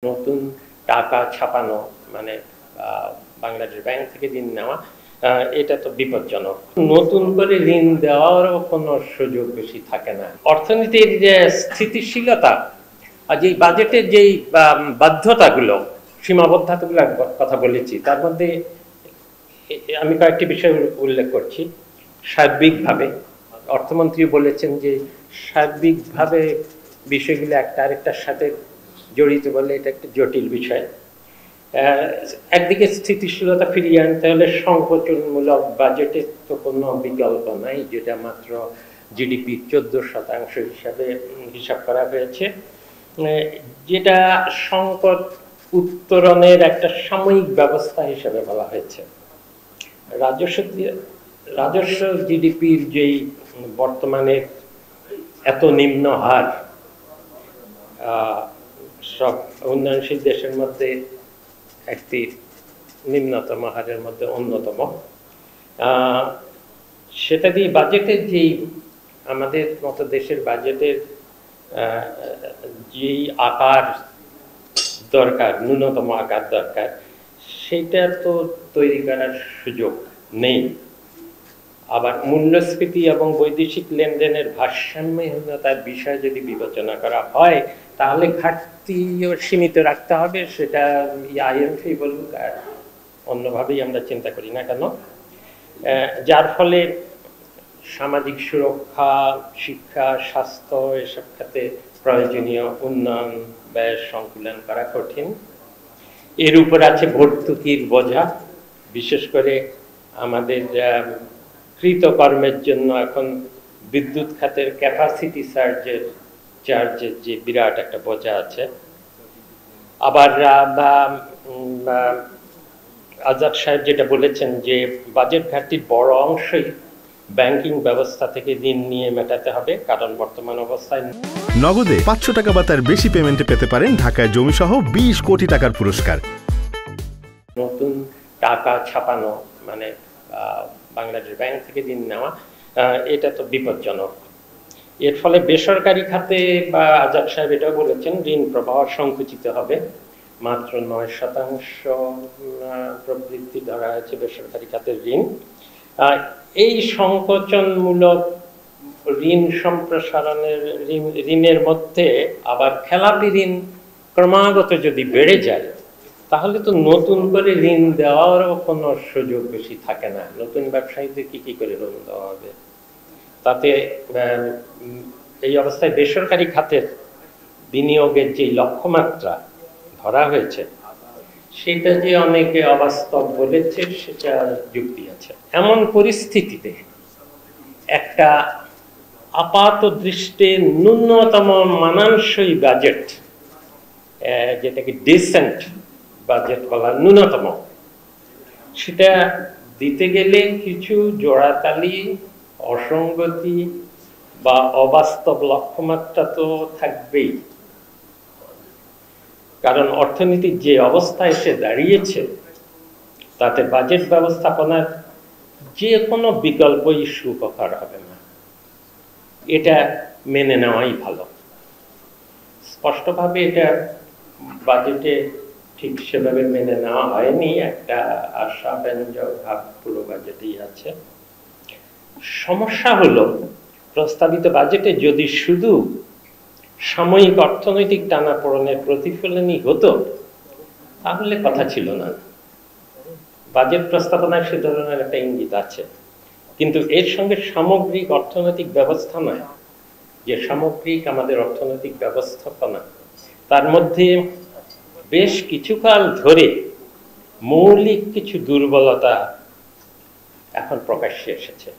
নতুন টাকা ছাপানো মানে বাংলাদেশ ব্যাংক থেকে ঋণ নেওয়া এটা তো বিপজ্জনক। নতুন করে ঋণ দেওয়ারও কোনো সুযোগ বেশি থাকে না। অর্থনীতির যে স্থিতিশীলতা আর যেই বাজেটের যেই বাধ্যতাগুলো সীমাবদ্ধতাগুলোর কথা বলেছি, তার মধ্যে আমি কয়েকটি বিষয় উল্লেখ করছি। সার্বিকভাবে অর্থমন্ত্রী বলেছেন যে সার্বিকভাবে বিষয়গুলো একটা আরেকটার সাথে জড়িত বলে এটা একটা জটিল বিষয়। একদিকে স্থিতিশীলতা ফিরিয়ে আনতে হলে সংকোচনমূলক বাজেটের তো কোনো বিকল্প নাই, যেটা মাত্র জিডিপি 14% হিসাবে হিসাব করা হয়েছে, যেটা সংকট উত্তরণের একটা সাময়িক ব্যবস্থা হিসেবে বলা হয়েছে। রাজস্ব জিডিপির যেই বর্তমানে এত নিম্ন হার, সব উন্নয়নশীল দেশের মধ্যে একটি নিম্নতম হারের মধ্যে অন্যতম, সেটা দিয়ে বাজেটের যেই আমাদের মতো দেশের বাজেটের যেই আকার দরকার, ন্যূনতম আকার দরকার, সেটা তো তৈরি করার সুযোগ নেই। আবার মূল্যস্ফীতি এবং বৈদেশিক লেনদেনের ভারসাম্যহীনতার বিষয় যদি বিবেচনা করা হয়, তাহলে ঘাটতিও সীমিত রাখতে হবে, সেটা আইএমএফই বলুক আর অন্যভাবেই আমরা চিন্তা করি না কেন। যার ফলে সামাজিক সুরক্ষা, শিক্ষা, স্বাস্থ্য এসব খাতে প্রয়োজনীয় উন্নয়ন ব্যয় সংকুলন করা কঠিন। এর উপর আছে ভর্তুকির বোঝা, বিশেষ করে আমাদের কৃতকর্মের জন্য এখন বিদ্যুৎ খাতের ক্যাপাসিটি চার্জের যে বিরাট একটা বোঝা আছে। আবার আজাদ সাহেব যেটা বলেছেন যে বাজেট ঘাটতির বড় অংশই ব্যাংকিং ব্যবস্থা থেকে ঋণ নিয়ে মেটাতে হবে, কারণ বর্তমান অবস্থায় নগদে 500 টাকা বা তার বেশি পেমেন্টে পেতে পারেন ঢাকায় জমিসহ 20 কোটি টাকার পুরস্কার। নতুন টাকা ছাপানো মানে বাংলাদেশ ব্যাংক থেকে ঋণ নেওয়া, এটা তো বিপজ্জনক। এর ফলে বেসরকারি খাতে বা আজাদ সাহেব এটাও বলেছেন ঋণ প্রবাহ সংকুচিত হবে, মাত্র 9% প্রবৃদ্ধি ধরা হয়েছে বেসরকারি খাতের ঋণ। এই সংকোচনমূলক ঋণ সম্প্রসারণের ঋণের মধ্যে আবার খেলাপি ঋণ ক্রমাগত যদি বেড়ে যায়, তাহলে তো নতুন করে ঋণ দেওয়ারও কোনো সুযোগ বেশি থাকে না। নতুন ব্যবসায়ীদের কি করে ঋণ দেওয়া হবে? তাতে এই অবস্থায় বেসরকারি খাতের বিনিয়োগের যে লক্ষ্যমাত্রা ধরা হয়েছে, সেটা যে অনেকে অবাস্তব বলেছে, সেটা যুক্তি আছে। এমন পরিস্থিতিতে একটা আপাত দৃষ্টে ন্যূনতম মানানসই বাজেট, যেটাকে ডিসেন্ট বাজেট বলা, ন্যূনতম, সেটা দিতে গেলে কিছু জোড়াতালি, অসঙ্গতি বা অবাস্তব লক্ষ্যমাত্রা তো থাকবেই। কারণ অর্থনীতির যে অবস্থায় এসে দাঁড়িয়েছে, তাতে বাজেট ব্যবস্থাপনার যে কোনো বিকল্পই সুখকর হবে না, এটা মেনে নেওয়াই ভালো। স্পষ্টভাবে এটা বাজেটে ঠিক সেভাবে মেনে নেওয়া হয়নি, একটা আশাব্যঞ্জক ভাব পুরো বাজেটেই আছে। সমস্যা হলো প্রস্তাবিত বাজেটে যদি শুধু সাময়িক অর্থনৈতিক টানাপোড়েনের প্রতিফলনই হতো, তাহলে কথা ছিল না। বাজেট প্রস্তাবনায় সে ধরনের একটা ইঙ্গিত আছে, কিন্তু এর সঙ্গে সামগ্রিক অর্থনৈতিক ব্যবস্থা নয়, যে সামগ্রিক আমাদের অর্থনৈতিক ব্যবস্থাপনা, তার মধ্যে বেশ কিছুকাল ধরে মৌলিক কিছু দুর্বলতা এখন প্রকাশ্যে এসেছে।